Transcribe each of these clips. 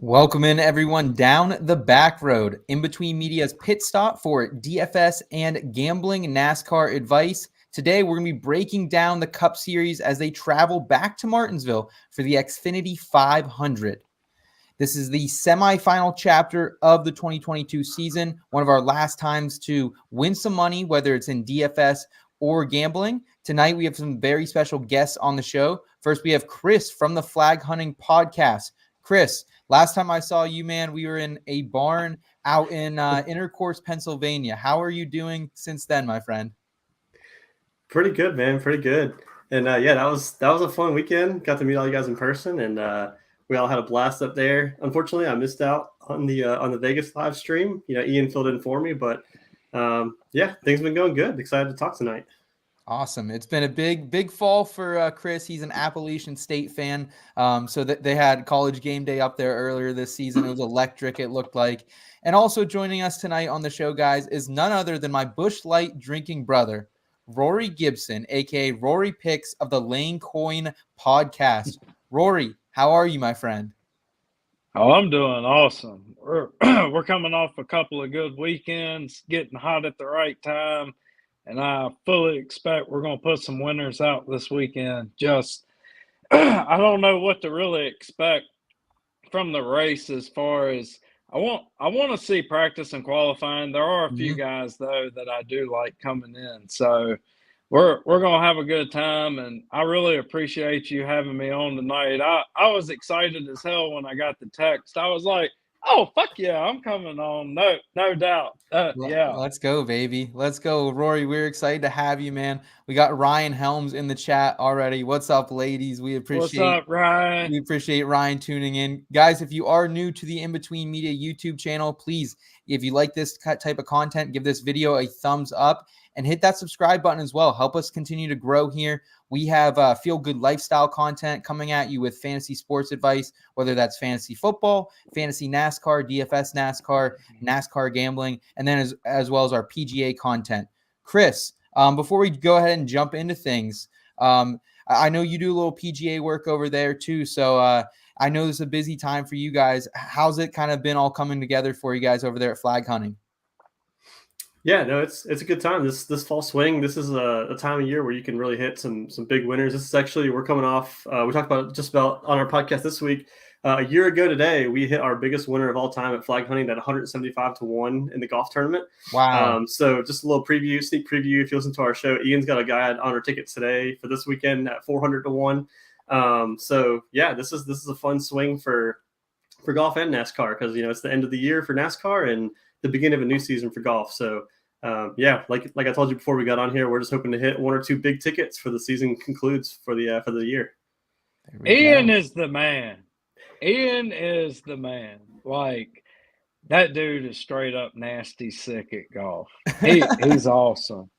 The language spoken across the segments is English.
Welcome in, everyone, down the back road, in between media's pit stop for DFS and gambling NASCAR advice. Today, we're going to be breaking down the Cup Series as they travel back to Martinsville for the Xfinity 500. This is the semifinal chapter of the 2022 season, one of our last times to win some money, whether it's in DFS or gambling. Tonight, we have some very special guests on the show. First, we have Chris from the Flag Hunting Podcast. Chris, last time I saw you, man, we were in a barn out in Intercourse, Pennsylvania. How are you doing since then, my friend? Pretty good, man. Pretty good. And yeah, that was a fun weekend. Got to meet all you guys in person, and we all had a blast up there. Unfortunately, I missed out on the Vegas live stream. Ian filled in for me, but yeah, things have been going good. Excited to talk tonight. Awesome. It's been a big fall for Chris. He's an Appalachian State fan. So that they had College Game Day up there earlier this season. It was electric, it looked like. And also joining us tonight on the show, guys, is none other than my Busch Light drinking brother, Rory Gibson, aka Rory Picks of the Lane Coin Podcast. Rory, how are you, my friend? Oh, I'm doing awesome. We're coming off a couple of good weekends, getting hot at the right time. And I fully expect we're going to put some winners out this weekend. Just, I don't know what to really expect from the race as far as I want to see practice and qualifying. There are a few guys though that I do like coming in. So we're going to have a good time, and I really appreciate you having me on tonight. I was excited as hell when I got the text. I was like, oh, fuck yeah, I'm coming on. No doubt. Yeah. Let's go, baby. Let's go. Rory, we're excited to have you, man. We got Ryan Helms in the chat already. What's up, ladies? What's up, Ryan? We appreciate Ryan tuning in. Guys, if you are new to the In Between Media YouTube channel, please, if you like this type of content, give this video a thumbs up and hit that subscribe button as well. Help us continue to grow here. We have feel-good lifestyle content coming at you with fantasy sports advice, whether that's fantasy football, fantasy NASCAR, DFS NASCAR, NASCAR gambling, and then as well as our PGA content. Chris, before we go ahead and jump into things, I know you do a little PGA work over there too, so I know this is a busy time for you guys. How's it kind of been all coming together for you guys over there at Flag Hunting? Yeah, no, it's a good time. This fall swing, this is a time of year where you can really hit some big winners. This is actually, we're coming off, we talked about just about on our podcast this week. A year ago today, we hit our biggest winner of all time at Flag Hunting at 175-1 in the golf tournament. Wow. So just a little sneak preview. If you listen to our show, Ian's got a guy on our tickets today for this weekend at 400-1. So yeah, this is a fun swing for golf and NASCAR, because it's the end of the year for NASCAR and the beginning of a new season for golf. So yeah, like I told you before we got on here, we're just hoping to hit one or two big tickets for the season concludes for the year. Ian is the man. Ian is the man. Like, that dude is straight up nasty sick at golf. He's awesome.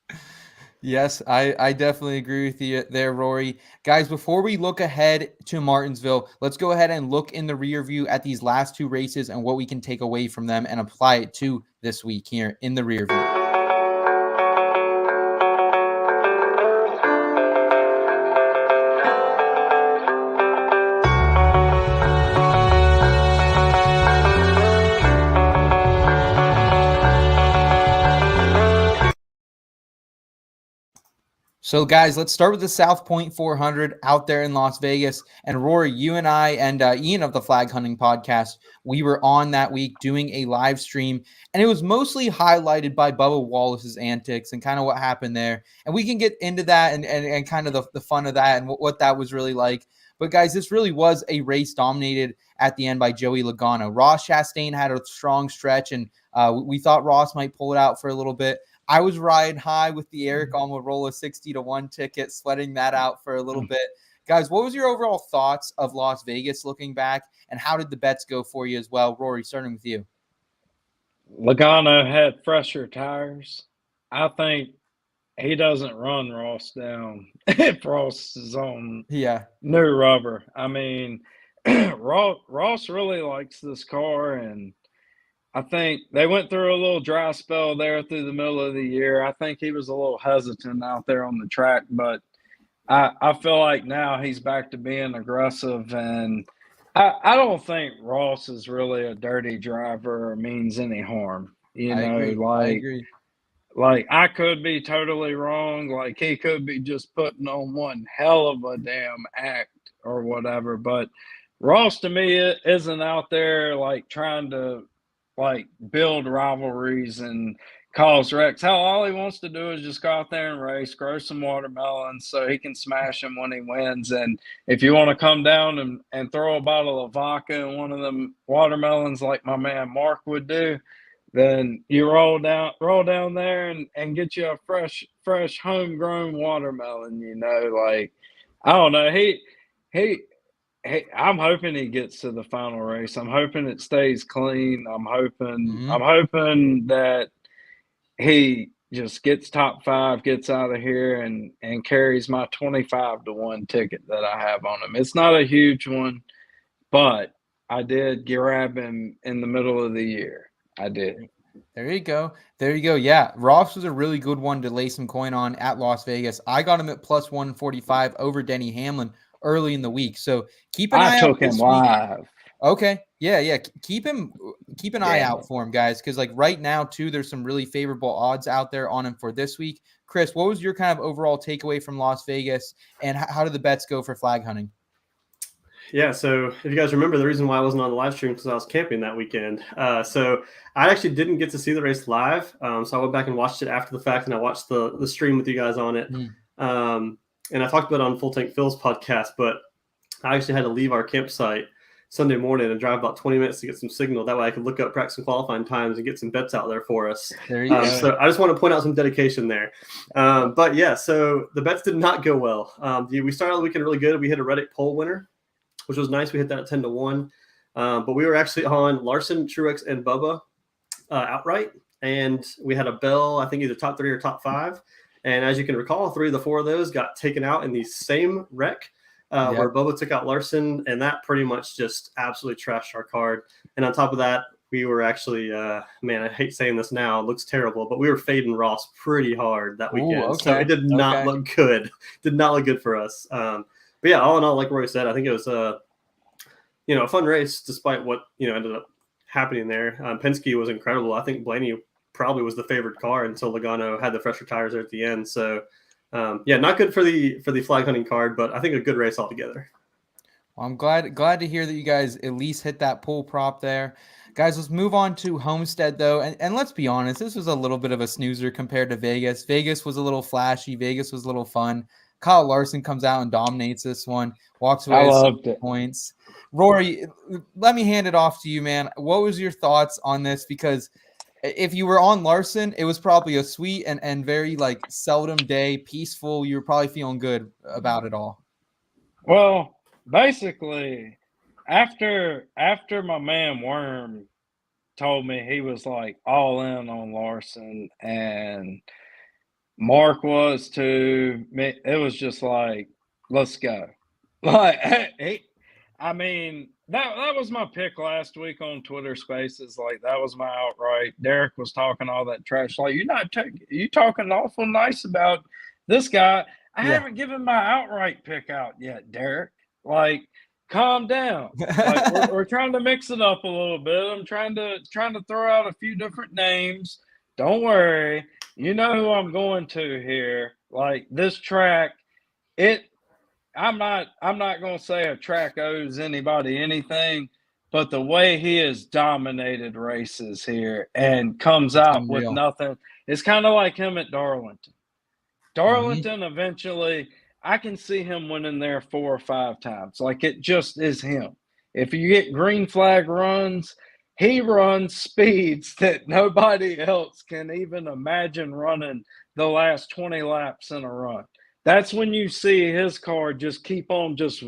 Yes, I definitely agree with you there, Rory. Guys, before we look ahead to Martinsville, let's go ahead and look in the rear view at these last two races and what we can take away from them and apply it to this week here in the rear view. So, guys, let's start with the South Point 400 out there in Las Vegas. And Rory, you and I and Ian of the Flag Hunting Podcast, we were on that week doing a live stream, and it was mostly highlighted by Bubba Wallace's antics and kind of what happened there. And we can get into that and kind of the fun of that and what that was really like. But, guys, this really was a race dominated at the end by Joey Logano. Ross Chastain had a strong stretch, and we thought Ross might pull it out for a little bit. I was riding high with the Eric Almirola 60-1 ticket, sweating that out for a little bit. Guys, what was your overall thoughts of Las Vegas looking back, and how did the bets go for you as well? Rory, starting with you. Logano had fresher tires. I think he doesn't run Ross down if Ross is on new rubber. I mean, Ross really likes this car, and I think they went through a little dry spell there through the middle of the year. I think he was a little hesitant out there on the track, but I feel like now he's back to being aggressive, and I don't think Ross is really a dirty driver or means any harm. I agree. I agree. Like I could be totally wrong. Like he could be just putting on one hell of a damn act or whatever. But Ross to me isn't out there like trying to like build rivalries and cause wrecks. Hell, all he wants to do is just go out there and race, grow some watermelons so he can smash them when he wins. And if you want to come down and throw a bottle of vodka in one of them watermelons like my man Mark would do, then you roll down there and get you a fresh homegrown watermelon, like I don't know. He I'm hoping he gets to the final race. I'm hoping it stays clean. I'm hoping that he just gets top 5, gets out of here and carries my 25-1 ticket that I have on him. It's not a huge one, but I did grab him in the middle of the year. I did. There you go. There you go. Yeah, Ross was a really good one to lay some coin on at Las Vegas. I got him at plus 145 over Denny Hamlin early in the week. So keep an eye out. I took him live. Okay. Yeah. Keep an eye out for him, guys. Because like right now too, there's some really favorable odds out there on him for this week. Chris, what was your kind of overall takeaway from Las Vegas, and how did the bets go for flag hunting? Yeah, so if you guys remember, the reason why I wasn't on the live stream was because I was camping that weekend. So I actually didn't get to see the race live. So I went back and watched it after the fact, and I watched the stream with you guys on it. And I talked about it on Full Tank Phil's podcast, but I actually had to leave our campsite Sunday morning and drive about 20 minutes to get some signal. That way I could look up practice and qualifying times and get some bets out there for us. There you go. So I just want to point out some dedication there. But yeah, so the bets did not go well. We started the weekend really good. We hit a Reddit poll winner, which was nice. We hit that at 10-1. But we were actually on Larson, Truex, and Bubba outright. And we had a bell, I think either top 3 or top 5. And as you can recall, 3 of the 4 of those got taken out in the same wreck where Bubba took out Larson. And that pretty much just absolutely trashed our card. And on top of that, we were actually, man, I hate saying this now. It looks terrible. But we were fading Ross pretty hard that weekend. Okay. So it did not look good. Did not look good for us. But yeah, all in all, like Rory said, I think it was a fun race despite what ended up happening there. Penske was incredible. I think Blaney probably was the favorite car until Logano had the fresher tires there at the end. So not good for the flag hunting card, but I think a good race altogether. Well, I'm glad to hear that you guys at least hit that pull prop there. Guys, let's move on to Homestead, though. And let's be honest, this was a little bit of a snoozer compared to Vegas. Vegas was a little flashy. Vegas was a little fun. Kyle Larson comes out and dominates this one, walks away with 6 points. Rory, let me hand it off to you, man. What was your thoughts on this? Because if you were on Larson, it was probably a sweet and very like seldom day, peaceful. You were probably feeling good about it all. Well, basically, after my man Worm told me he was like all in on Larson and Mark was too, it was just like, let's go. Like, I mean, that was my pick last week on Twitter Spaces. Like, that was my outright. Derek was talking all that trash. Like, you talking awful nice about this guy. I haven't given my outright pick out yet, Derek. Like, calm down. Like, we're trying to mix it up a little bit. I'm trying to throw out a few different names. Don't worry. You know who I'm going to here. Like, this track, I'm not going to say a track owes anybody anything, but the way he has dominated races here and comes out with nothing, it's kind of like him at Darlington. Darlington eventually, I can see him winning there 4 or 5 times. Like, it just is him. If you get green flag runs, he runs speeds that nobody else can even imagine running the last 20 laps in a run. That's when you see his car just keep on just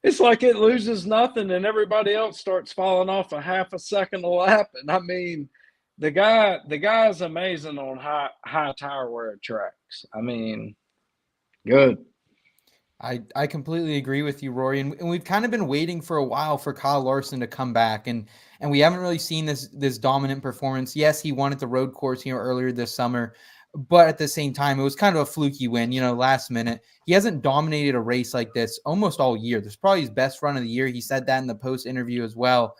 it's like it loses nothing and everybody else starts falling off a half a second a lap. And I mean, the guy is amazing on high tire wear tracks. I mean, good. I completely agree with you, Rory. And we've kind of been waiting for a while for Kyle Larson to come back. And we haven't really seen this dominant performance. Yes, he won at the road course earlier this summer. but at the same time, it was kind of a fluky win, last minute. He hasn't dominated a race like this almost all year. This is probably his best run of the year. He said that in the post interview as well.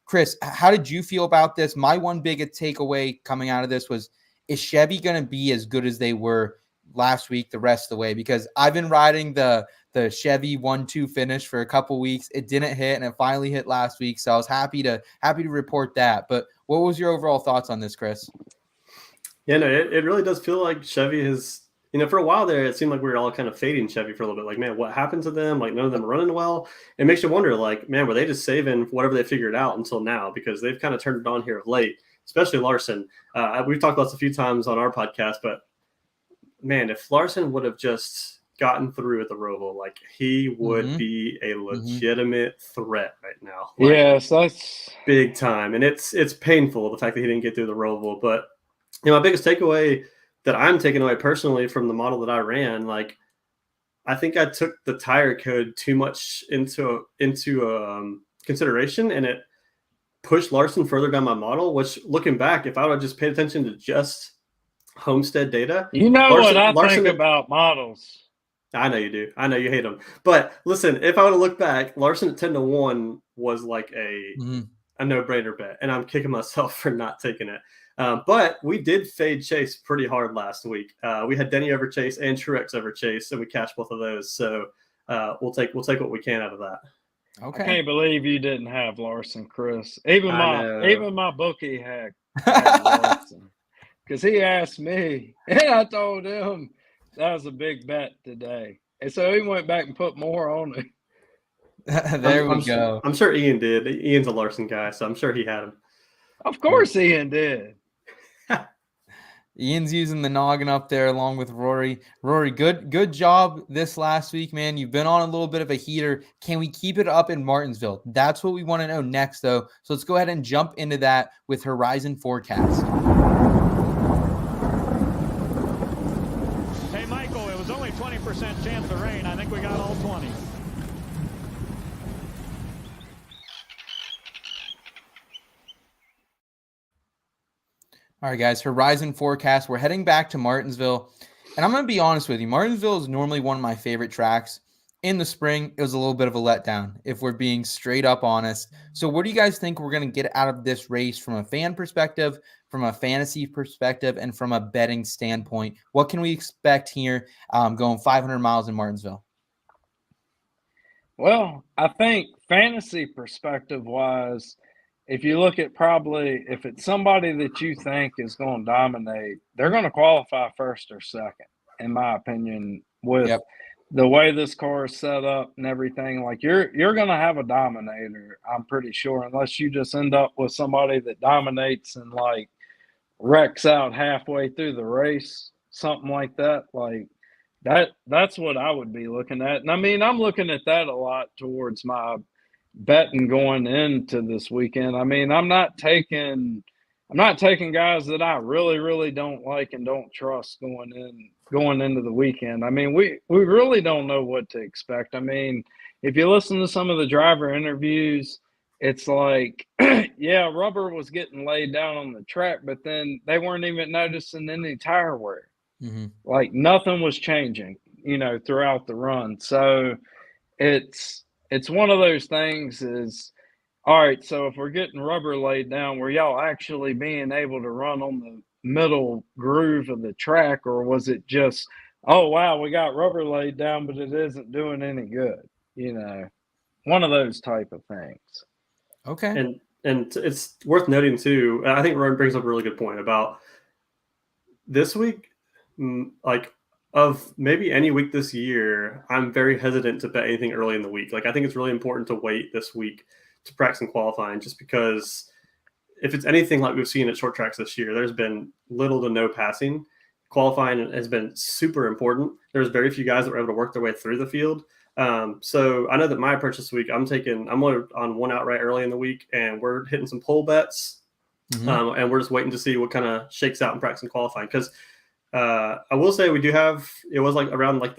Chris, how did you feel about this? My one big takeaway coming out of this was, is Chevy going to be as good as they were last week the rest of the way? Because I've been riding the Chevy 1-2 finish for a couple weeks. It didn't hit, and it finally hit last week. So I was happy to report that. But what was your overall thoughts on this, Chris? Yeah, no, it really does feel like Chevy has, for a while there, it seemed like we were all kind of fading Chevy for a little bit. Like, man, what happened to them? Like, none of them are running well. It makes you wonder, like, man, were they just saving whatever they figured out until now? Because they've kind of turned it on here of late, especially Larson. We've talked about this a few times on our podcast, but man, if Larson would have just gotten through at the Roval, like, he would be a legitimate threat right now. Like, yes, that's big time. And it's painful, the fact that he didn't get through the Roval. But my biggest takeaway that I'm taking away personally from the model that I ran, like, I think I took the tire code too much into consideration, and it pushed Larson further down my model, which, looking back, if I would have just paid attention to just Homestead data. Larson, what I think about models. I know you do. I know you hate them. But listen, if I would have looked back, Larson at 10-1 was like a no-brainer bet, and I'm kicking myself for not taking it. But we did fade Chase pretty hard last week. We had Denny over Chase and Truex over Chase, and we cashed both of those. So we'll take what we can out of that. Okay. I can't believe you didn't have Larson, Chris. Even my bookie had Larson, because he asked me, and I told him that was a big bet today, and so he went back and put more on it. There we go. I'm sure Ian did. Ian's a Larson guy, so I'm sure he had him. Of course, Ian did. Ian's using the noggin up there along with Rory. Rory, good job this last week, man. You've been on a little bit of a heater. Can we keep it up in Martinsville? That's what we want to know next, though. So let's go ahead and jump into that with Horizon Forecast. Hey, Michael, it was only 20% chance of rain. I think we got all 20. All right, guys, Horizon Forecast. We're heading back to Martinsville. And I'm going to be honest with you. Martinsville is normally one of my favorite tracks. In the spring, it was a little bit of a letdown, if we're being straight up honest. So what do you guys think we're going to get out of this race from a fan perspective, from a fantasy perspective, and from a betting standpoint? What can we expect here going 500 miles in Martinsville? Well, I think fantasy perspective-wise, if you look at probably if it's somebody that you think is going to dominate, they're going to qualify first or second, in my opinion, with the way this car is set up and everything. Like, you're going to have a dominator, I'm pretty sure, unless you just end up with somebody that dominates and, like, wrecks out halfway through the race, something like that. Like, that's what I would be looking at. And, I mean, I'm looking at that a lot towards my – betting going into this weekend. I mean, I'm not taking guys that I really, really don't like and don't trust going into the weekend. I mean, we really don't know what to expect. I mean, if you listen to some of the driver interviews, it's like, yeah, rubber was getting laid down on the track, but then they weren't even noticing any tire wear. Mm-hmm. Like, nothing was changing, throughout the run. So it's one of those things is, all right, so if we're getting rubber laid down, were y'all actually being able to run on the middle groove of the track, or was it just, oh, wow, we got rubber laid down, but it isn't doing any good? One of those type of things. Okay. And it's worth noting, too, I think Ron brings up a really good point about this week, like, of maybe any week this year, I'm very hesitant to bet anything early in the week. Like, I think it's really important to wait this week to practice and qualifying, just because if it's anything like we've seen at short tracks this year, there's been little to no passing. Qualifying has been super important. There's very few guys that were able to work their way through the field. So I know that my approach this week, I'm on one outright early in the week, and we're hitting some pole bets. Mm-hmm. And we're just waiting to see what kind of shakes out in practice and qualifying. Because I will say we do have, it was like around like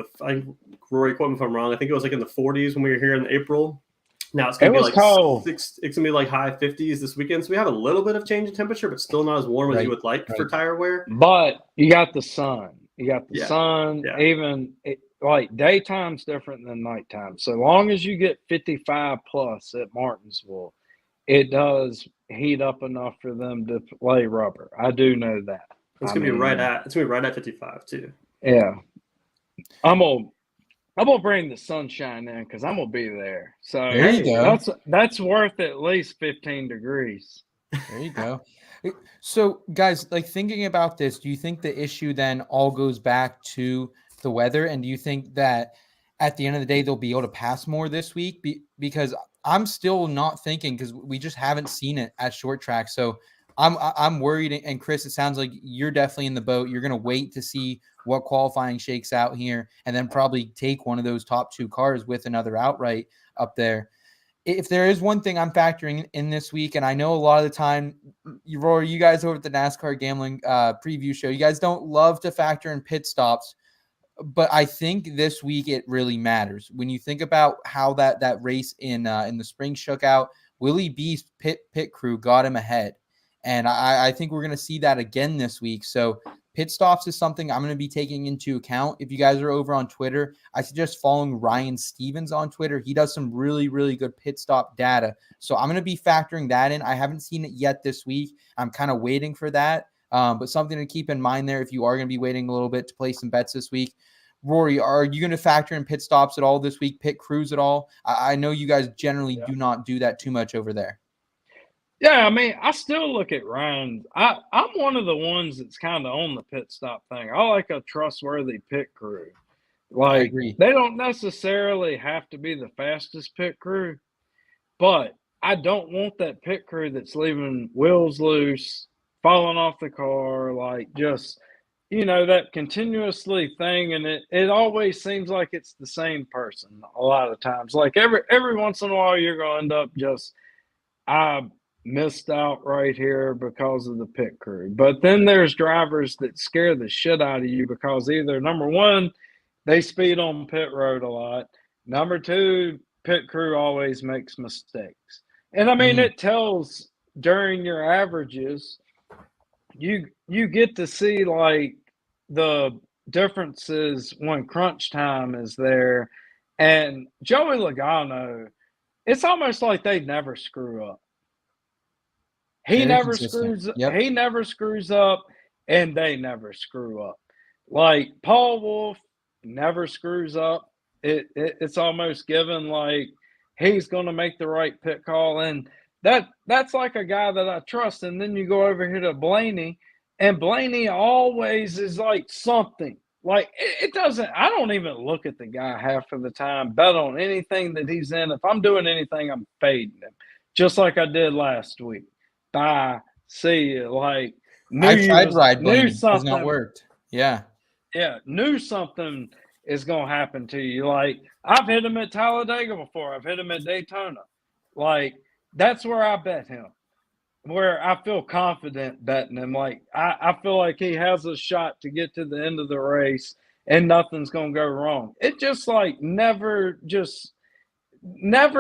Rory, quote me if I'm wrong, I think it was like in the 40s when we were here in April. Now it's going to be like cold. It's going to be like high 50s this weekend. So we have a little bit of change in temperature, but still not as warm as you would like for tire wear. But you got the sun. You got the sun. Yeah. Even like daytime's different than nighttime. So long as you get 55 plus at Martinsville, it does heat up enough for them to play rubber. I do know that. It's going to be right at 55 too. Yeah. I'm gonna bring the sunshine in because I'm gonna be there. So there you go. That's worth at least 15 degrees. There you go. So, guys, like thinking about this, do you think the issue then all goes back to the weather? And do you think that at the end of the day they'll be able to pass more this week? Because I'm still not thinking, because we just haven't seen it at short track. So I'm worried. And Chris, it sounds like you're definitely in the boat. You're going to wait to see what qualifying shakes out here, and then probably take one of those top two cars with another outright up there. If there is one thing I'm factoring in this week, and I know a lot of the time, Rory, you guys over at the NASCAR Gambling Preview Show, you guys don't love to factor in pit stops, but I think this week it really matters. When you think about how that race in the spring shook out, Willie B's pit crew got him ahead. And I think we're going to see that again this week. So pit stops is something I'm going to be taking into account. If you guys are over on Twitter, I suggest following Ryan Stevens on Twitter. He does some really, really good pit stop data. So I'm going to be factoring that in. I haven't seen it yet this week. I'm kind of waiting for that. But something to keep in mind there if you are going to be waiting a little bit to play some bets this week. Rory, are you going to factor in pit stops at all this week, pit crews at all? I know you guys generally do not do that too much over there. Yeah, I mean, I still look at Ryan. I'm one of the ones that's kind of on the pit stop thing. I like a trustworthy pit crew. Like, they don't necessarily have to be the fastest pit crew, but I don't want that pit crew that's leaving wheels loose, falling off the car, like just, that continuously thing. And it always seems like it's the same person a lot of times. Like every once in a while, you're going to end up just, I missed out right here because of the pit crew. But then there's drivers that scare the shit out of you because either, number one, they speed on pit road a lot. Number two, pit crew always makes mistakes. And I mean, it tells during your averages, you get to see like the differences when crunch time is there. And Joey Logano, it's almost like they never screw up. He never screws up, and they never screw up. Like Paul Wolf never screws up. It's almost given like he's going to make the right pit call, and that's like a guy that I trust. And then you go over here to Blaney, and Blaney always is like something. Like it doesn't. I don't even look at the guy half of the time. Bet on anything that he's in. If I'm doing anything, I'm fading him, just like I did last week. Bye. See you. Like I tried ride Blaney. It has not worked. Yeah. Knew something is gonna happen to you. Like I've hit him at Talladega before. I've hit him at Daytona. Like that's where I bet him. Where I feel confident betting him. Like I feel like he has a shot to get to the end of the race and nothing's gonna go wrong. It just like never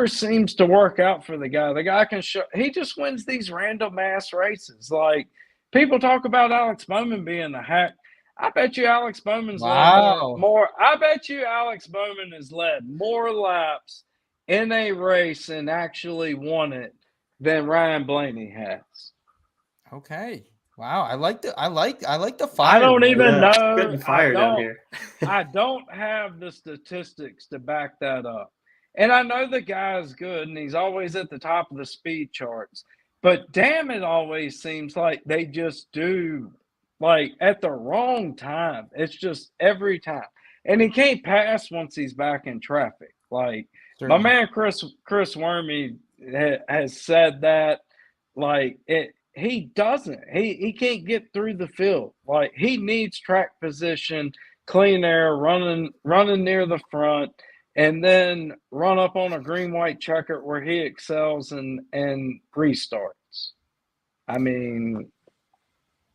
seems to work out for the guy. The guy can show he just wins these random ass races. Like people talk about Alex Bowman being a hack. I bet you Alex Bowman's led more. I bet you Alex Bowman has led more laps in a race and actually won it than Ryan Blaney has. Okay. Wow. I like the fire. I don't even know. Getting fire down here. I don't have the statistics to back that up. And I know the guy's good, and he's always at the top of the speed charts. But damn, it always seems like they just do, like, at the wrong time. It's just every time. And he can't pass once he's back in traffic. Like, my man Chris Wormy has said that. Like, he doesn't. He can't get through the field. Like, he needs track position, clean air, running near the front, and then run up on a green-white checker where he excels and restarts. I mean,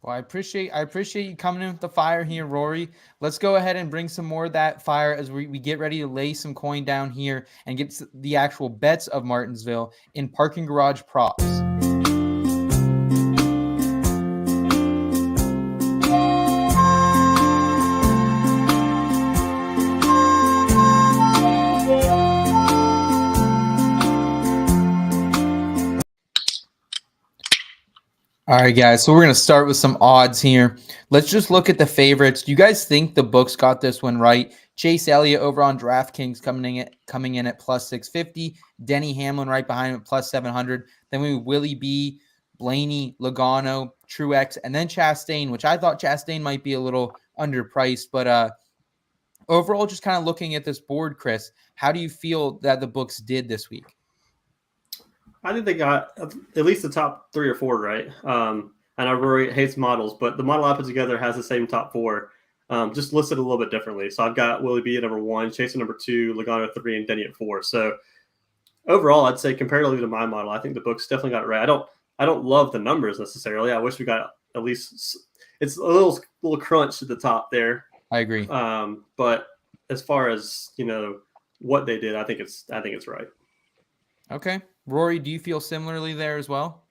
Well, I appreciate you coming in with the fire here, Rory. Let's go ahead and bring some more of that fire as we get ready to lay some coin down here and get the actual bets of Martinsville in parking garage props. All right, guys. So we're going to start with some odds here. Let's just look at the favorites. Do you guys think the books got this one right? Chase Elliott over on DraftKings coming in at plus 650. Denny Hamlin right behind him at plus 700. Then we have Willie B, Blaney, Logano, Truex, and then Chastain, which I thought Chastain might be a little underpriced. But overall, just kind of looking at this board, Chris, how do you feel that the books did this week? I think they got at least the top 3 or 4 right. I know Rory hates models, but the model I put together has the same top 4, just listed a little bit differently. So I've got Willie B at number 1, Chase at number 2, Logano at 3, and Denny at 4. So overall, I'd say comparatively to my model, I think the books definitely got it right. I don't love the numbers necessarily. I wish we got at least it's a little crunch at the top there. I agree. But as far as what they did, I think it's right. Okay. Rory, do you feel similarly there as well?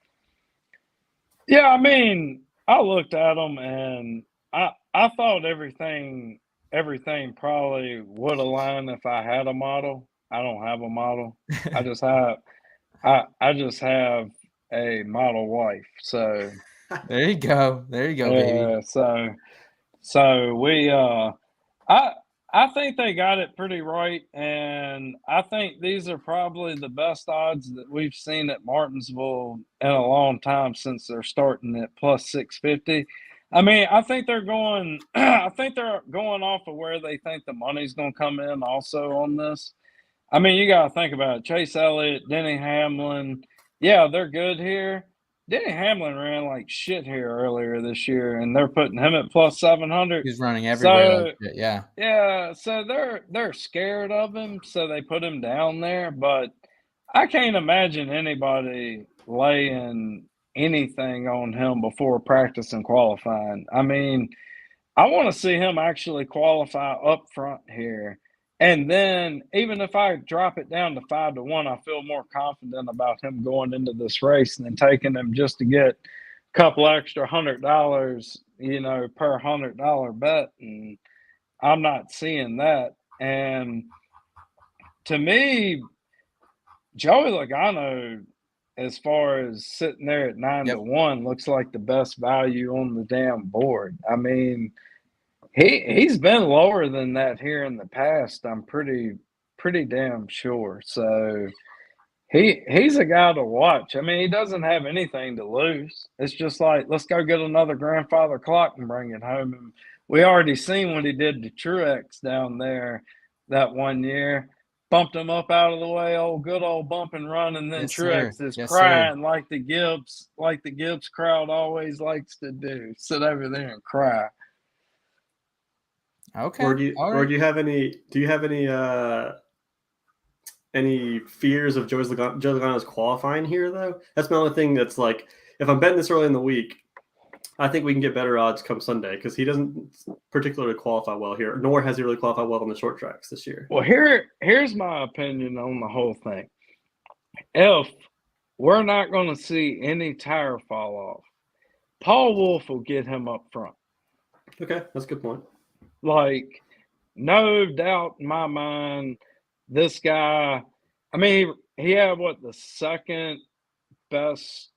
Yeah, I mean, I looked at them and I thought everything probably would align if I had a model. I don't have a model. I just have a model wife. So there you go, baby. So we I think they got it pretty right, and I think these are probably the best odds that we've seen at Martinsville in a long time since they're starting at plus 650. I mean, I think they're going off of where they think the money's going to come in also on this. I mean, you got to think about it. Chase Elliott, Denny Hamlin, yeah, they're good here. Denny Hamlin ran like shit here earlier this year, and they're putting him at plus 700. He's running everywhere. So, yeah. Yeah, so they're scared of him, so they put him down there. But I can't imagine anybody laying anything on him before practice and qualifying. I mean, I want to see him actually qualify up front here. And then even if I drop it down to 5-1, I feel more confident about him going into this race than taking him just to get a couple extra $100, per $100 bet. And I'm not seeing that. And to me, Joey Logano, as far as sitting there at 9-1, looks like the best value on the damn board. I mean, He's been lower than that here in the past. I'm pretty damn sure. So he's a guy to watch. I mean, he doesn't have anything to lose. It's just like, let's go get another grandfather clock and bring it home. And we already seen what he did to Truex down there that one year. Bumped him up out of the way, good old bump and run, and then Truex is crying like the Gibbs crowd always likes to do. Sit over there and cry. Okay. Or do you have any fears of Joe Logano's qualifying here though? That's my only thing. That's like, if I'm betting this early in the week, I think we can get better odds come Sunday because he doesn't particularly qualify well here, nor has he really qualified well on the short tracks this year. Well, here's my opinion on the whole thing. If we're not going to see any tire fall off, Paul Wolf will get him up front. Okay, that's a good point. Like, no doubt in my mind, this guy, I mean, he had the second best,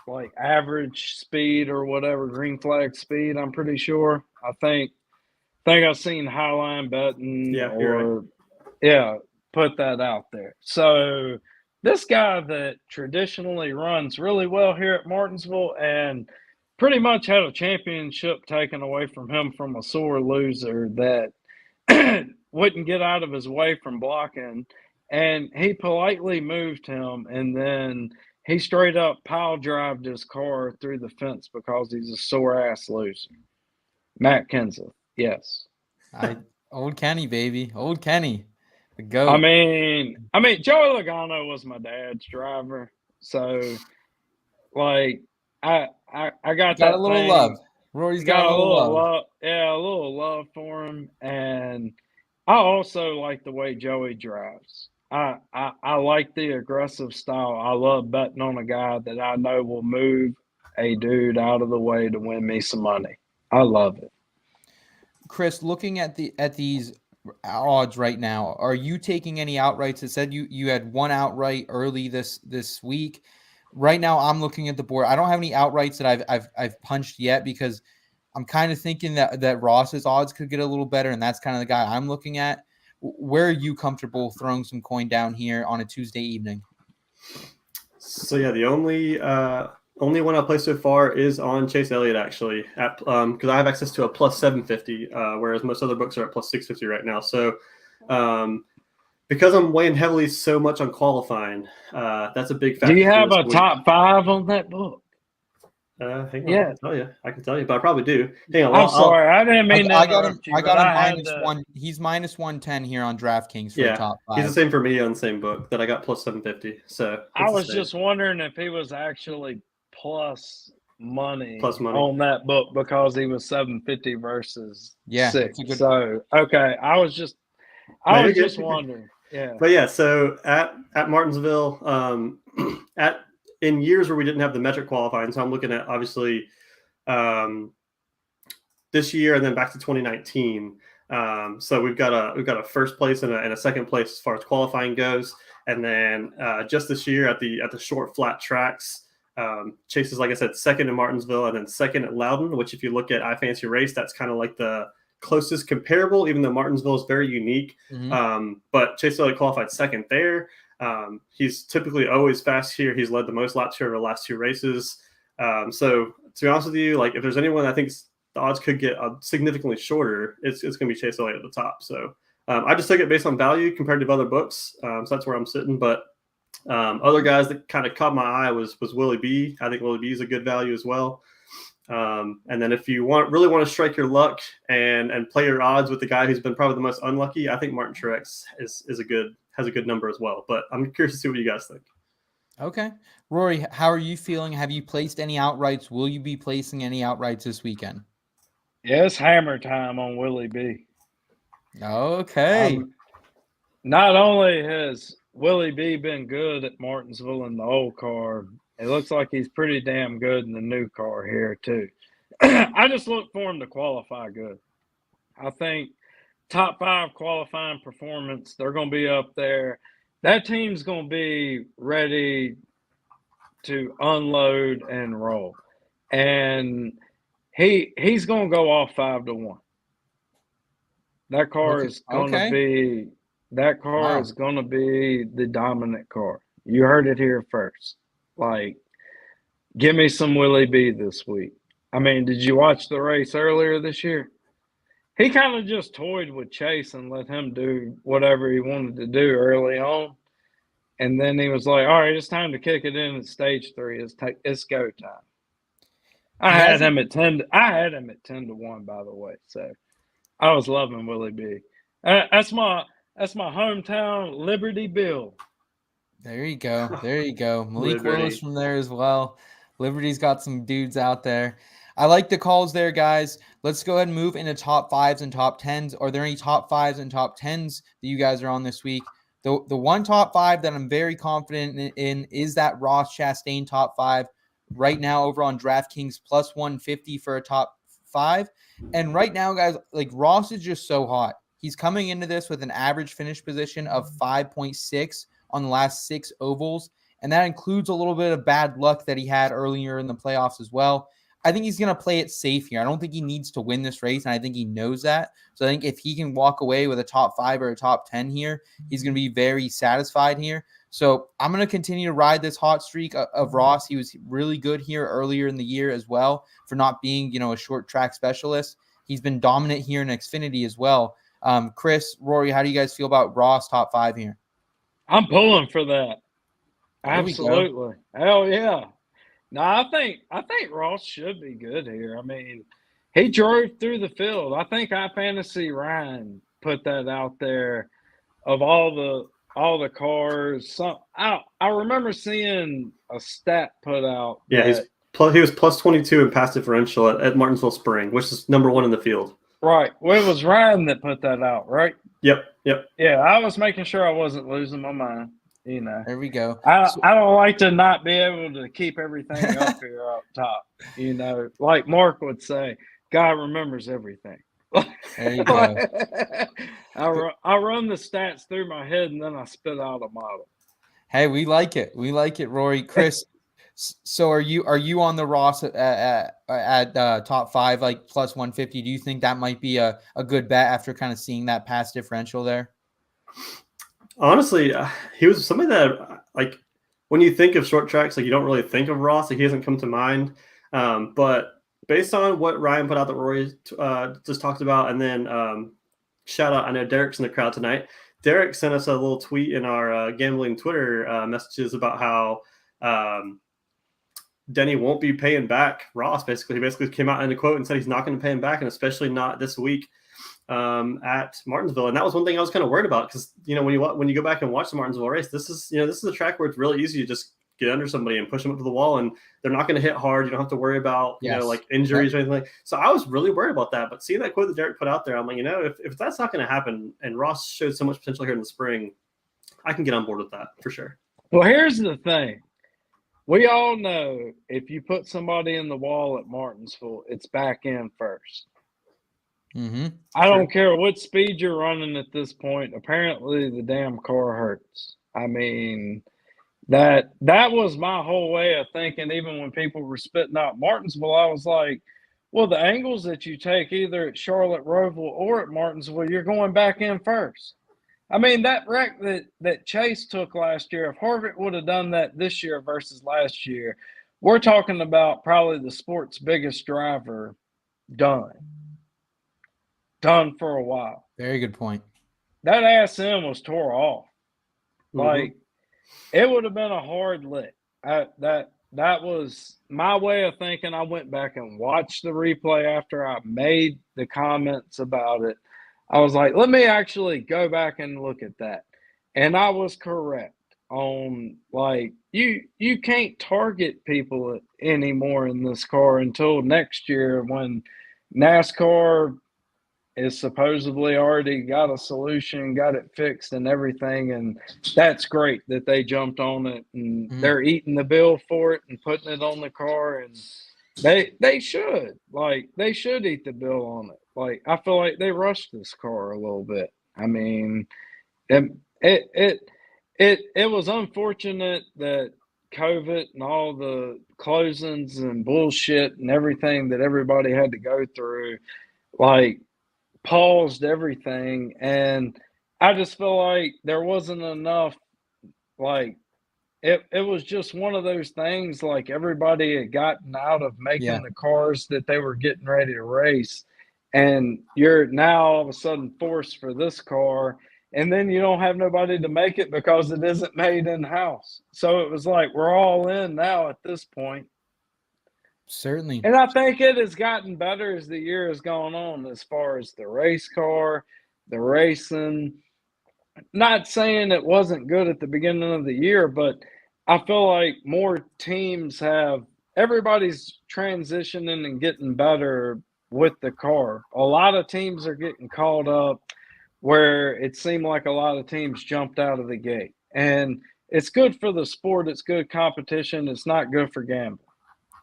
like, average speed or whatever, green flag speed, I'm pretty sure. I think I've seen Highline betting put that out there. So this guy that traditionally runs really well here at Martinsville and pretty much had a championship taken away from him from a sore loser that wouldn't get out of his way from blocking. And he politely moved him, and then he straight up pile drived his car through the fence because he's a sore ass loser. Matt Kenseth, yes. Old Kenny, baby. Old Kenny. The GOAT. I mean, Joey Logano was my dad's driver. So, like, I got Got that a little thing. love. Rory's got a little love. Yeah, a little love for him, and I also like the way Joey drives. I like the aggressive style. I love betting on a guy that I know will move a dude out of the way to win me some money. I love it. Chris, looking at these odds right now, are you taking any outrights? It said you had one outright early this week. Right now, I'm looking at the board. I don't have any outrights that I've punched yet because I'm kind of thinking that Ross's odds could get a little better, and that's kind of the guy I'm looking at. Where are you comfortable throwing some coin down here on a Tuesday evening? So yeah, the only one I played so far is on Chase Elliott, actually, at because I have access to a plus 750, whereas most other books are at plus 650 right now. So because I'm weighing heavily so much on qualifying, that's a big factor. Do you have for a this top 5 on that book? Hang on, Yeah. I can tell you, but I probably do. Hang on, I'm sorry, I didn't mean to I got him. interrupt you. I got but him had to- -1. He's -110 here on DraftKings for the top 5. He's the same for me on the same book that I got plus 750. So I was just wondering if he was actually plus money on that book because he was 750 versus 6. So okay, I was just wondering. Yeah. But yeah, so at Martinsville, in years where we didn't have the metric qualifying, so I'm looking at obviously this year and then back to 2019. So we've got a first place and a second place as far as qualifying goes, and then just this year at the short flat tracks, Chase is, like I said, second in Martinsville and then second at Loudon, which if you look at iFantasy Race, that's kind of like the closest comparable, even though Martinsville is very unique. Mm-hmm. But Chase Elliott qualified second there. He's typically always fast here. He's led the most laps here over the last 2 races. So to be honest with you, like if there's anyone I think the odds could get significantly shorter, it's going to be Chase Elliott at the top. So I just took it based on value compared to other books. So that's where I'm sitting. But other guys that kind of caught my eye was Willie B. I think Willie B is a good value as well. And then if you really want to strike your luck and play your odds with the guy who's been probably the most unlucky, I think Martin Truex has a good number as well. But I'm curious to see what you guys think. Okay. Rory, how are you feeling? Have you placed any outrights? Will you be placing any outrights this weekend? Yeah, it's hammer time on Willie B. Okay. Not only has Willie B been good at Martinsville in the old car, it looks like he's pretty damn good in the new car here too. I just look for him to qualify good. I think top 5 qualifying performance, they're going to be up there. That team's going to be ready to unload and roll. And he's going to go off 5-1. That car is going to be is going to be the dominant car. You heard it here first. Like, give me some Willie B this week. I mean, did you watch the race earlier this year? He kind of just toyed with Chase and let him do whatever he wanted to do early on. And then he was like, all right, it's time to kick it in at stage 3. It's go time. I had him at 10-1, by the way. So I was loving Willie B. That's my hometown Liberty Bill. There you go. There you go. Malik Willis from there as well. Liberty's got some dudes out there. I like the calls there, guys. Let's go ahead and move into top 5s and top 10s. Are there any top 5s and top 10s that you guys are on this week? The one top 5 that I'm very confident in is that Ross Chastain top 5 right now over on DraftKings plus 150 for a top 5. And right now, guys, like Ross is just so hot. He's coming into this with an average finish position of 5.6 on the last 6 ovals, and that includes a little bit of bad luck that he had earlier in the playoffs as well. I think he's going to play it safe here. I don't think he needs to win this race, and I think he knows that. So I think if he can walk away with a top 5 or a top 10 here, he's going to be very satisfied here. So I'm going to continue to ride this hot streak of Ross. He was really good here earlier in the year as well for not being, a short track specialist. He's been dominant here in Xfinity as well. Chris, Rory, how do you guys feel about Ross top 5 here? I'm pulling for that. Absolutely. Hell yeah. No, I think Ross should be good here. I mean, he drove through the field. I think iFantasy Ryan put that out there of all the cars. I remember seeing a stat put out. Yeah, He was plus 22 in pass differential at Martinsville Spring, which is number 1 in the field. Right. Well, it was Ryan that put that out, right? Yep. Yeah, I was making sure I wasn't losing my mind. There we go. I don't like to not be able to keep everything up here up top. Like Mark would say, God remembers everything. There you go. I run the stats through my head and then I spit out a model. Hey, we like it. We like it, Rory. Chris, so are you on the Ross at top 5, like plus 150? Do you think that might be a good bet after kind of seeing that pass differential there? Honestly, he was somebody that, like, when you think of short tracks, like, you don't really think of Ross. Like, he doesn't come to mind. But based on what Ryan put out that Rory just talked about, and then shout out, I know Derek's in the crowd tonight. Derek sent us a little tweet in our gambling Twitter messages about how Denny won't be paying back Ross. He basically came out in a quote and said he's not going to pay him back, and especially not this week at Martinsville. And that was one thing I was kind of worried about, because when you go back and watch the Martinsville race, this is a track where it's really easy to just get under somebody and push them up to the wall, and they're not going to hit hard. You don't have to worry about like injuries or anything like. So I was really worried about that. But seeing that quote that Derek put out there, I'm like, if that's not going to happen, and Ross showed so much potential here in the spring, I can get on board with that for sure. Well, here's the thing. We all know if you put somebody in the wall at Martinsville, it's back in first. Mm-hmm. I don't care what speed you're running at this point. Apparently, the damn car hurts. I mean, that was my whole way of thinking. Even when people were spitting out Martinsville, I was like, well, the angles that you take either at Charlotte Roval or at Martinsville, you're going back in first. I mean, that wreck that Chase took last year, if Harvick would have done that this year versus last year, we're talking about probably the sport's biggest driver done for a while. Very good point. That ass end was tore off. Mm-hmm. Like, it would have been a hard lick. That was my way of thinking. I went back and watched the replay after I made the comments about it. I was like, let me actually go back and look at that. And I was correct on, like, you can't target people anymore in this car until next year, when NASCAR is supposedly already got a solution, got it fixed and everything. And that's great that they jumped on it, and they're eating the bill for it and putting it on the car. And they should eat the bill on it. Like, I feel like they rushed this car a little bit. I mean, it was unfortunate that COVID and all the closings and bullshit and everything that everybody had to go through, like, paused everything. And I just feel like there wasn't enough, like, it was just one of those things, like, everybody had gotten out of making the cars that they were getting ready to race. And you're now all of a sudden forced for this car, and then you don't have nobody to make it because it isn't made in-house. So it was like, we're all in now at this point. Certainly. And I think it has gotten better as the year has gone on, as far as the race car, the racing. Not saying it wasn't good at the beginning of the year, but I feel like more teams everybody's transitioning and getting better with the car. A lot of teams are getting caught up where it seemed like a lot of teams jumped out of the gate. And it's good for the sport. It's good competition. It's not good for gambling.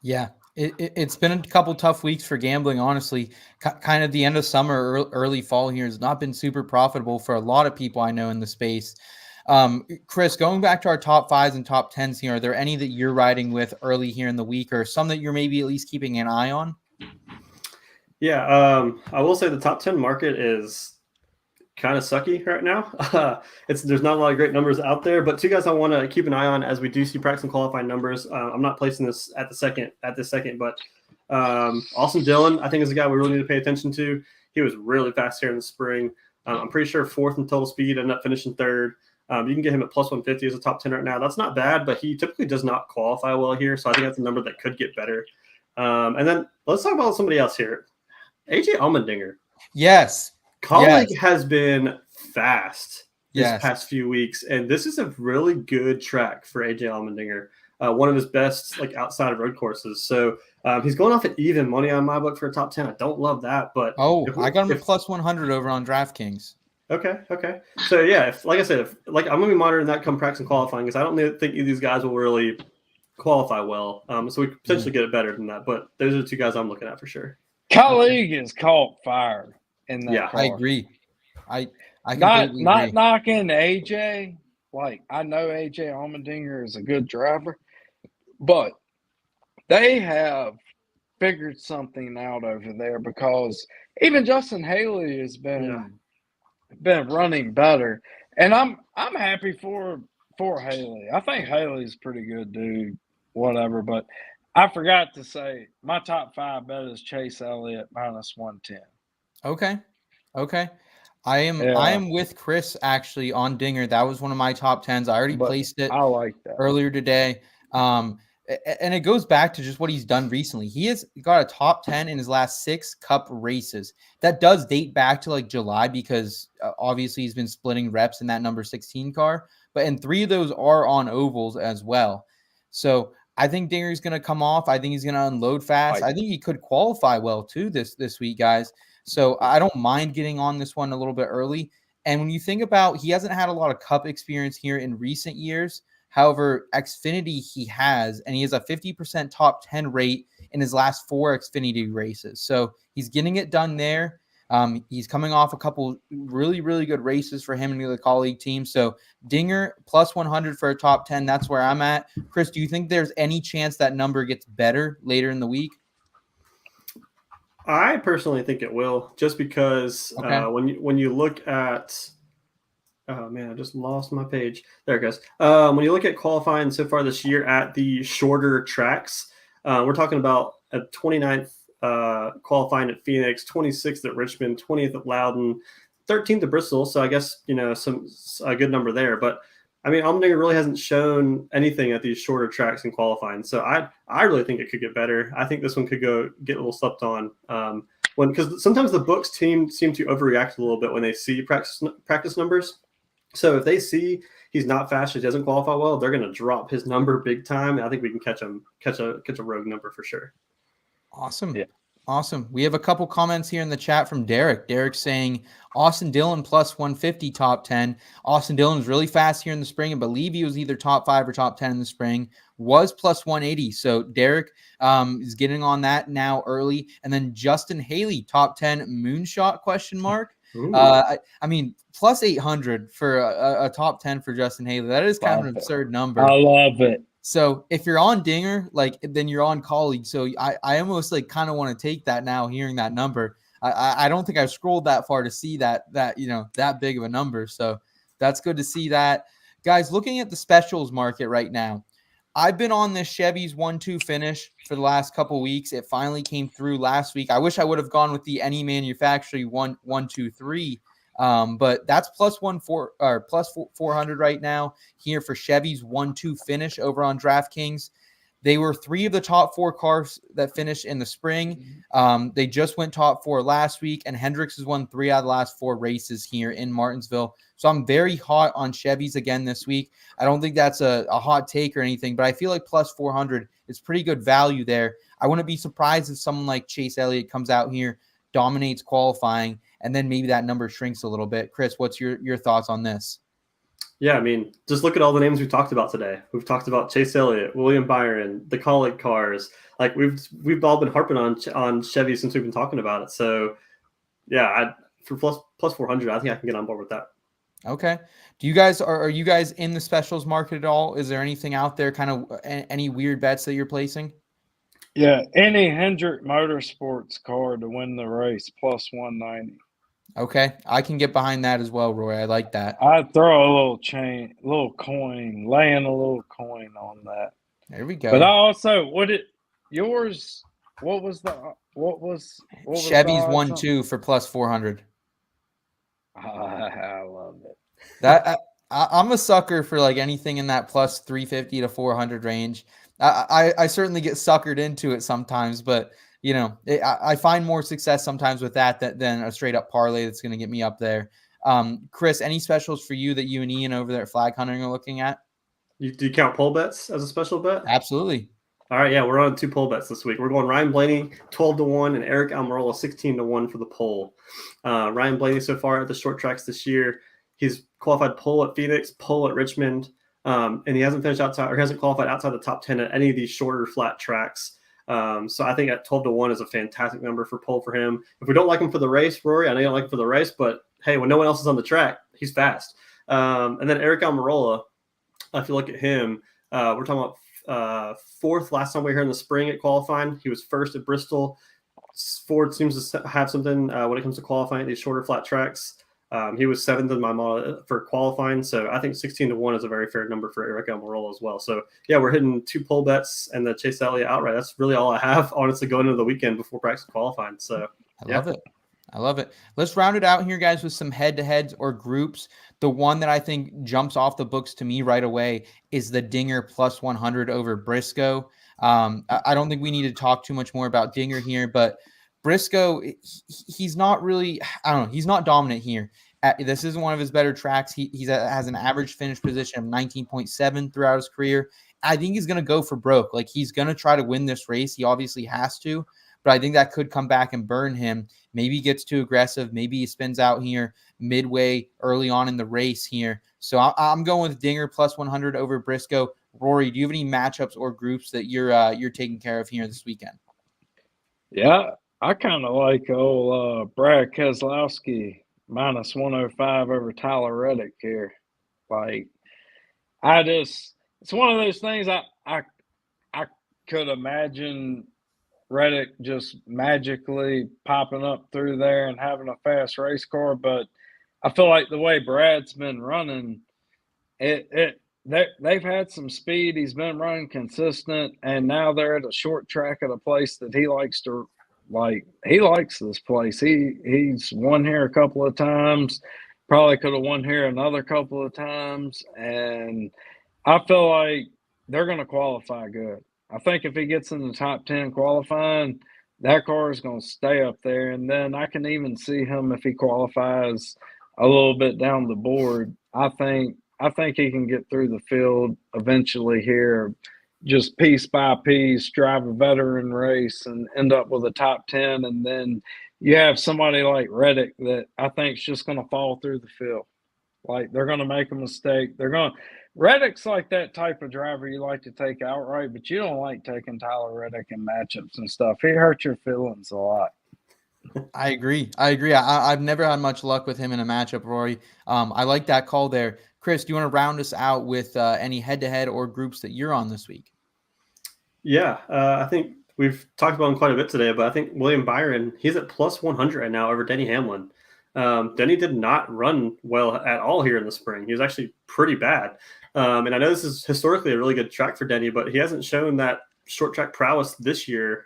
Yeah. It's been a couple tough weeks for gambling, honestly. Kind of the end of summer, early fall here has not been super profitable for a lot of people I know in the space. Chris, going back to our top 5s and top 10s here, are there any that you're riding with early here in the week, or some that you're maybe at least keeping an eye on? Yeah, I will say the top 10 market is kind of sucky right now. There's not a lot of great numbers out there, but two guys I want to keep an eye on as we do see practice and qualifying numbers. I'm not placing this at this second, but Austin Dillon, I think, is a guy we really need to pay attention to. He was really fast here in the spring. I'm pretty sure 4th in total speed, ended up finishing 3rd. You can get him at plus 150 as a top 10 right now. That's not bad, but he typically does not qualify well here, so I think that's a number that could get better. And then let's talk about somebody else here. AJ Allmendinger. Yes. Collichio has been fast this past few weeks, and this is a really good track for AJ Allmendinger. one of his best like outside of road courses. So he's going off at even money on my book for a top 10. I don't love that, but I got him at plus 100 over on DraftKings. Okay. So yeah, like I said, I'm going to be monitoring that come practice and qualifying because I don't think either of these guys will really qualify well. So we could potentially get it better than that. But those are the two guys I'm looking at for sure. Collichio has caught fire in that car. I agree. I not knocking AJ. Like, I know AJ Allmendinger is a good driver, but they have figured something out over there because even Justin Haley has been running better, and I'm happy for Haley. I think Haley's a pretty good dude, whatever. But I forgot to say my top 5 bet is Chase Elliott minus 110. Okay. I am with Chris actually on Dinger. That was one of my top 10s. I already placed it. I like that earlier today. And it goes back to just what he's done recently. He has got a top 10 in his last 6 Cup races. That does date back to like July because obviously he's been splitting reps in that number 16 car. And 3 of those are on ovals as well. So I think Dinger's going to come off. I think he's going to unload fast. I think he could qualify well too this week, guys. So I don't mind getting on this one a little bit early. And when you think about, he hasn't had a lot of Cup experience here in recent years. However, Xfinity he has, and he has a 50% top 10 rate in his last 4 Xfinity races. So he's getting it done there. He's coming off a couple really, really good races for him and the colleague team. So Dinger plus 100 for a top 10. That's where I'm at. Chris, do you think there's any chance that number gets better later in the week? I personally think it will, just because when you look at oh man, I just lost my page. There it goes. When you look at qualifying so far this year at the shorter tracks, we're talking about a 29th qualifying at Phoenix, 26th at Richmond, 20th at Loudon, 13th at Bristol. So I guess a good number there. But I mean, Allmendinger really hasn't shown anything at these shorter tracks in qualifying. So I really think it could get better. I think this one could get a little slept on. Because sometimes the books seem to overreact a little bit when they see practice numbers. So if they see he's not fast, he doesn't qualify well, they're going to drop his number big time. And I think we can catch a rogue number for sure. Awesome. Yeah. Awesome. We have a couple comments here in the chat from Derek. Derek saying Austin Dillon plus 150 top 10. Austin Dillon is really fast here in the spring. I believe he was either top 5 or top 10 in the spring. Was plus 180. So Derek is getting on that now early. And then Justin Haley, top 10 moonshot ? I mean, plus 800 for a top 10 for Justin Haley. That is kind of an absurd number. I love it. So if you're on Dinger, then you're on Colleague. So I almost kind of want to take that now, hearing that number. I don't think I've scrolled that far to see that big of a number. So that's good to see that. Guys, looking at the specials market right now, I've been on this Chevy's 1-2 finish for the last couple of weeks. It finally came through last week. I wish I would have gone with the any manufacturing 1-2-3. But that's plus 400 right now here for Chevy's 1-2 finish over on DraftKings. They were 3 of the top 4 cars that finished in the spring. They just went top 4 last week, and Hendricks has won 3 out of the last 4 races here in Martinsville. So I'm very hot on Chevy's again this week. I don't think that's a hot take or anything, but I feel like plus 400 is pretty good value there. I wouldn't be surprised if someone like Chase Elliott comes out here, dominates qualifying, and then maybe that number shrinks a little bit. Chris, what's your thoughts on this? Yeah, I mean, just look at all the names we've talked about today. We've talked about Chase Elliott, William Byron, the Colleague cars. Like we've all been harping on Chevy since we've been talking about it. So yeah, for plus 400, I think I can get on board with that. Okay. Do you guys are you guys in the specials market at all? Is there anything out there, kind of any weird bets that you're placing? Yeah, any Hendrick Motorsports car to win the race plus 190. Okay, I can get behind that as well, Roy. I like that. I'd throw a little coin, laying a little coin on that. There we go. But I also what was Chevy's 1-2 for plus 400. I love it. That I'm a sucker for anything in that plus 350 to 400 range. I certainly get suckered into it sometimes, but I find more success sometimes with that than a straight up parlay that's going to get me up there. Chris, any specials for you that you and Ian over there at Flag Hunting are looking at? Do you count pole bets as a special bet? Absolutely. All right, yeah, we're on 2 pole bets this week. We're going Ryan Blaney 12-1 and Eric Almirola 16-1 for the pole. Ryan Blaney so far at the short tracks this year, he's qualified pole at Phoenix, pole at Richmond, and he hasn't finished outside or hasn't qualified outside the top 10 at any of these shorter flat tracks. So I think at 12-1 is a fantastic number for pole for him. If we don't like him for the race, Rory, I know you don't like him for the race, but hey, when no one else is on the track, he's fast. And then Eric Almirola, if you look at him, we're talking about fourth last time we were here in the spring at qualifying. He was first at Bristol. Ford seems to have something when it comes to qualifying at these shorter flat tracks. He was 7th in my model for qualifying, so I think 16-1 is a very fair number for Eric Almirola as well. So yeah, we're hitting 2 pole bets and the Chase Elliott outright. That's really all I have, honestly, going into the weekend before practice qualifying. So I love it. I love it. Let's round it out here, guys, with some head-to-heads or groups. The one that I think jumps off the books to me right away is the Dinger plus 100 over Briscoe. I don't think we need to talk too much more about Dinger here, but Briscoe, he's not really, I don't know, he's not dominant here. This isn't one of his better tracks. He has an average finish position of 19.7 throughout his career. I think he's going to go for broke. Like, he's going to try to win this race. He obviously has to, but I think that could come back and burn him. Maybe he gets too aggressive. Maybe he spins out here midway early on in the race here. So I'm going with Dinger plus 100 over Briscoe. Rory, do you have any matchups or groups that you're taking care of here this weekend? Yeah, I kind of like old Brad Keselowski minus 105 over Tyler Reddick here. Like, it's one of those things I could imagine Reddick just magically popping up through there and having a fast race car, but I feel like the way Brad's been running, they've had some speed. He's been running consistent, and now they're at a short track at a place that he likes to like. He likes this place. He's won here a couple of times. Probably could have won here another couple of times, and I feel like they're going to qualify good. I think if he gets in the top 10 qualifying, that car is going to stay up there. And then I can even see him if he qualifies a little bit down the board. I think he can get through the field eventually here, just piece by piece, drive a veteran race and end up with a top 10. And then you have somebody like Reddick that I think is just going to fall through the field. Like, they're going to make a mistake. Reddick's like that type of driver you like to take outright, but you don't like taking Tyler Reddick in matchups and stuff. He hurts your feelings a lot. I agree. I've never had much luck with him in a matchup, Rory. I like that call there. Chris, do you want to round us out with any head-to-head or groups that you're on this week? Yeah, I think we've talked about him quite a bit today, but I think William Byron, he's at plus 100 right now over Denny Hamlin. Denny did not run well at all here in the spring. He was actually pretty bad. And I know this is historically a really good track for Denny, but he hasn't shown that short track prowess this year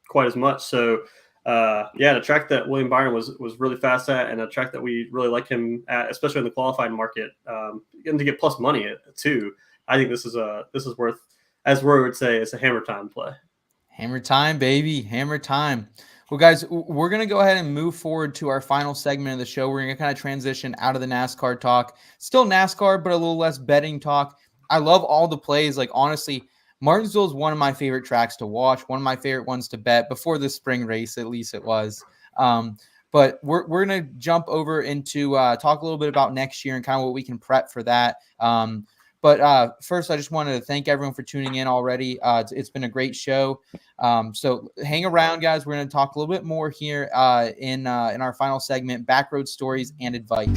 quite as much. So, the track that William Byron was really fast at, and a track that we really like him at, especially in the qualifying market, and to get plus money too. I think this is worth, as Roy would say, it's a hammer time play. Hammer time, baby. Hammer time. Well, guys, we're going to go ahead and move forward to our final segment of the show. We're going to kind of transition out of the NASCAR talk. Still NASCAR, but a little less betting talk. I love all the plays. Like, honestly, Martinsville is one of my favorite tracks to watch, one of my favorite ones to bet before the spring race, at least it was. But we're going to jump over into talk a little bit about next year and kind of what we can prep for that. But first, I just wanted to thank everyone for tuning in already. It's been a great show. So hang around, guys. We're going to talk a little bit more here in our final segment, Backroad Stories and Advice.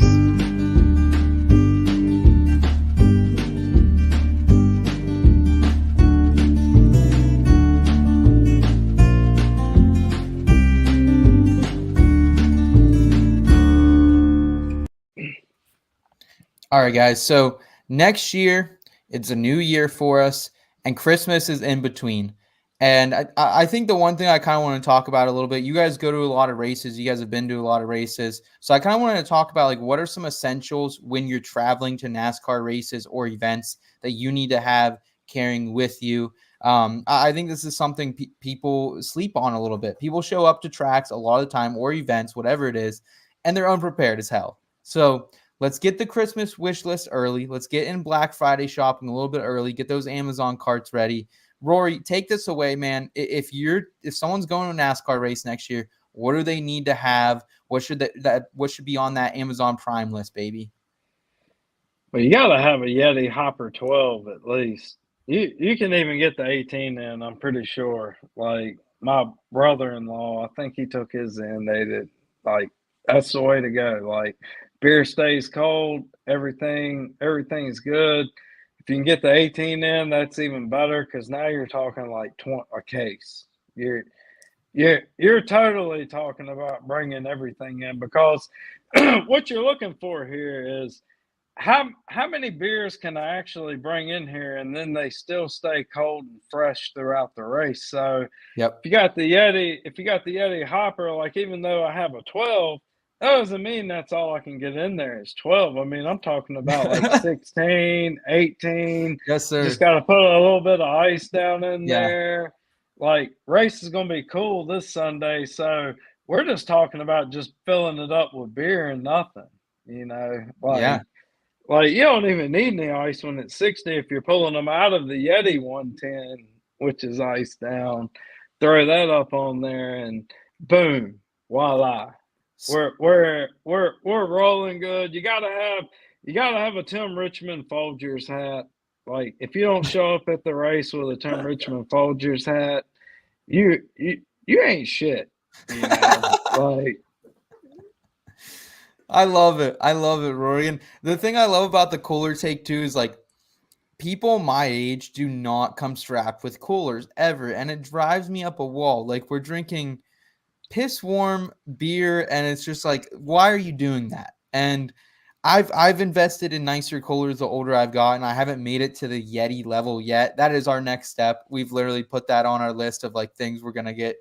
All right, guys. So next year, it's a new year for us, and Christmas is in between. And I think the one thing I kind of want to talk about a little bit, you guys go to a lot of races. You guys have been to a lot of races. So I kind of wanted to talk about, like, what are some essentials when you're traveling to NASCAR races or events that you need to have carrying with you? I think this is something people sleep on a little bit. People show up to tracks a lot of the time or events, whatever it is, and they're unprepared as hell. So let's get the Christmas wish list early. Let's get in Black Friday shopping a little bit early. Get those Amazon carts ready. Rory, take this away, man. If someone's going to a NASCAR race next year, what do they need to have? What should what should be on that Amazon Prime list, baby? Well, you got to have a Yeti Hopper 12 at least. You can even get the 18 in, I'm pretty sure. Like my brother-in-law, I think he took his in. They did, like, that's the way to go. Like, beer stays cold, everything's good. If you can get the 18 in, that's even better because now you're talking like a case. You're totally talking about bringing everything in because what you're looking for here is how many beers can I actually bring in here and then they still stay cold and fresh throughout the race. So Yep. if you got the Yeti hopper, like even though I have a 12, that doesn't mean that's all I can get in there is 12. I mean, I'm talking about like 16, 18. Yes, sir. Just got to put a little bit of ice down in Yeah. there. Like, race is going to be cool this Sunday, so we're just talking about just filling it up with beer and nothing, you know? Like, Yeah. Like, you don't even need any ice when it's 60 if you're pulling them out of the Yeti 110, which is iced down. Throw that up on there, and boom, voila. We're rolling good. You gotta have a Tim Richmond Folgers hat. Like, if you don't show up at the race with a Tim Richmond Folgers hat, you ain't shit. You know, like. I love it, Rory. And the thing I love about the cooler take too is like people my age do not come strapped with coolers ever, and it drives me up a wall. Like we're drinking piss warm beer, and it's just like, why are you doing that? And I've invested in nicer coolers the older I've gotten. I haven't made it to the Yeti level yet. That is our next step. We've literally put that on our list of like things we're gonna get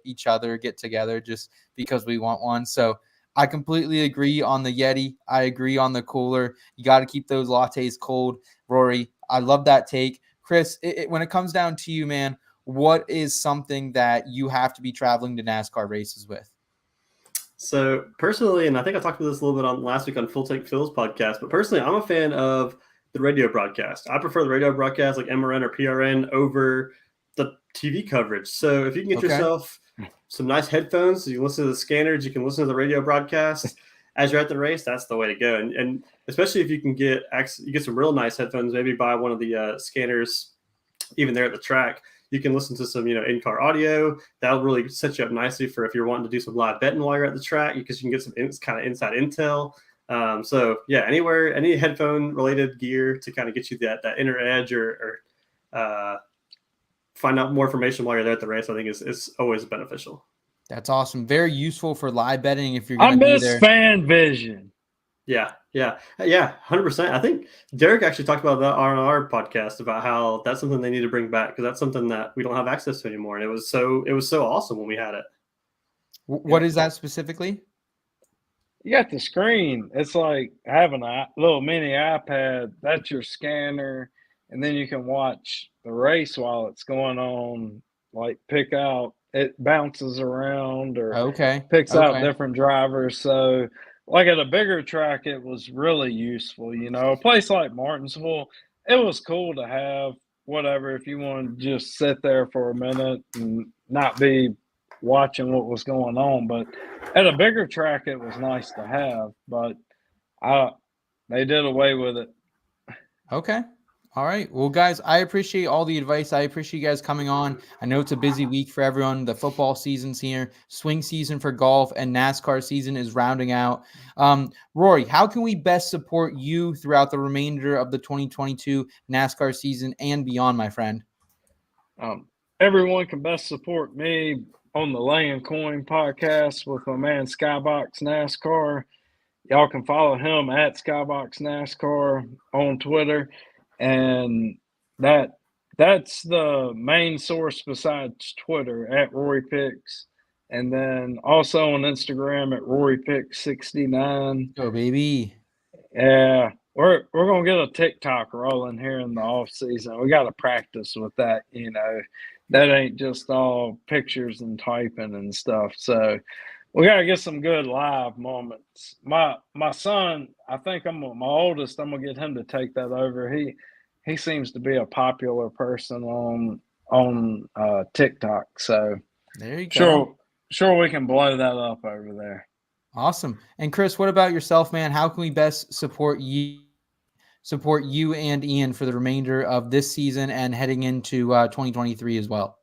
together just because we want one. So I completely agree on the Yeti. I agree on the cooler. You got to keep those lattes cold. Rory, I love that take. Chris, when it comes down to you, man, what is something that you have to be traveling to NASCAR races with? So personally, and I think I talked about this a little bit on last week on Full Take Phil's podcast, but personally, I'm a fan of the radio broadcast. I prefer the radio broadcast like MRN or PRN over the TV coverage. So if you can get yourself some nice headphones, so you can listen to the scanners, you can listen to the radio broadcast as you're at the race, that's the way to go. And especially if you can get some real nice headphones, maybe buy one of the scanners even there at the track. You can listen to some, in-car audio. That'll really set you up nicely for if you're wanting to do some live betting while you're at the track, because you can get some kind of inside intel. So yeah, any headphone related gear to kind of get you that inner edge or find out more information while you're there at the race, I think is always beneficial. That's awesome. Very useful for live betting if you're going to be there. I miss fan vision. Yeah, 100%. I think Derek actually talked about that on our podcast about how that's something they need to bring back because that's something that we don't have access to anymore, and it was so awesome when we had it. What is that specifically? You got the screen. It's like having a little mini iPad. That's your scanner, and then you can watch the race while it's going on. Like pick out, it bounces around or picks out different drivers. So. Like at a bigger track, it was really useful. A place like Martinsville, it was cool to have whatever if you want to just sit there for a minute and not be watching what was going on. But at a bigger track, it was nice to have. But they did away with it. Okay. All right. Well, guys, I appreciate all the advice. I appreciate you guys coming on. I know it's a busy week for everyone. The football season's here, swing season for golf, and NASCAR season is rounding out. Rory, how can we best support you throughout the remainder of the 2022 NASCAR season and beyond, my friend? Everyone can best support me on the Laying Coin podcast with my man Skybox NASCAR. Y'all can follow him at Skybox NASCAR on Twitter. And that's the main source besides Twitter at Rory Picks, and then also on Instagram at Rory Picks 69. Oh baby, yeah, we're gonna get a TikTok rolling here in the off season. We got to practice with that. That ain't just all pictures and typing and stuff. So We gotta get some good live moments. My son, I think my oldest. I'm gonna get him to take that over. He seems to be a popular person on TikTok. So there you go. Sure we can blow that up over there. Awesome. And Chris, what about yourself, man? How can we best support you and Ian for the remainder of this season and heading into 2023 as well?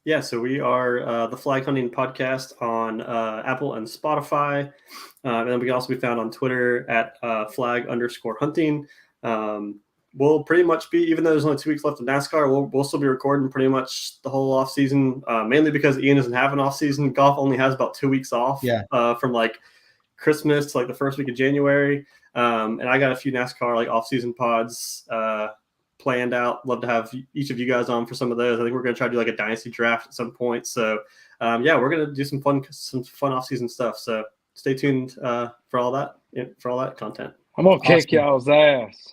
Yeah, so we are the Flag Hunting Podcast on Apple and Spotify. And then we can also be found on Twitter at flag_hunting. We'll pretty much be, even though there's only 2 weeks left of NASCAR, we'll still be recording pretty much the whole off season, mainly because Ian doesn't have an off season. Golf only has about 2 weeks off from like Christmas to like the first week of January. And I got a few NASCAR like off season pods planned out. Love to have each of you guys on for some of those. I think we're going to try to do like a dynasty draft at some point. So we're going to do some fun off season stuff. So stay tuned for all that content. I'm going to kick y'all's ass.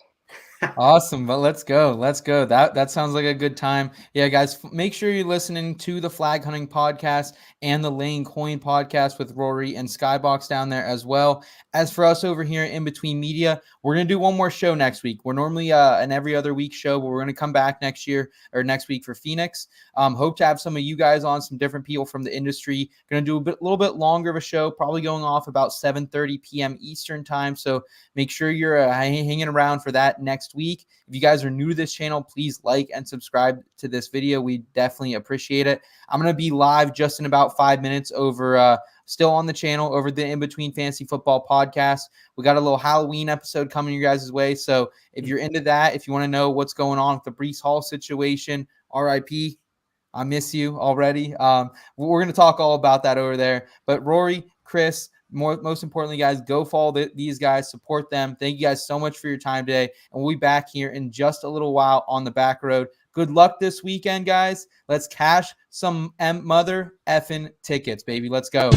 Awesome. But let's go. That sounds like a good time. Yeah, guys, make sure you're listening to the Flag Hunting Podcast and the Laying Coin Podcast with Rory and Skybox down there as well. As for us over here in Between Media, we're going to do one more show next week. We're normally an every other week show, but we're going to come back next week for Phoenix. Hope to have some of you guys on, some different people from the industry. Going to do a little bit longer of a show, probably going off about 7:30 p.m. Eastern time. So make sure you're hanging around for that next week. If you guys are new to this channel, please like and subscribe to this video. We definitely appreciate it. I'm going to be live just in about 5 minutes over still on the channel over the In Between Fantasy Football Podcast. We got a little Halloween episode coming your guys' way. So if you're into that, if you want to know what's going on with the Breece Hall situation, RIP, I miss you already. We're going to talk all about that over there. But Rory, Chris, most importantly, guys, go follow these guys, support them. Thank you guys so much for your time today. And we'll be back here in just a little while on the back road. Good luck this weekend, guys. Let's cash some mother effing tickets, baby. Let's go.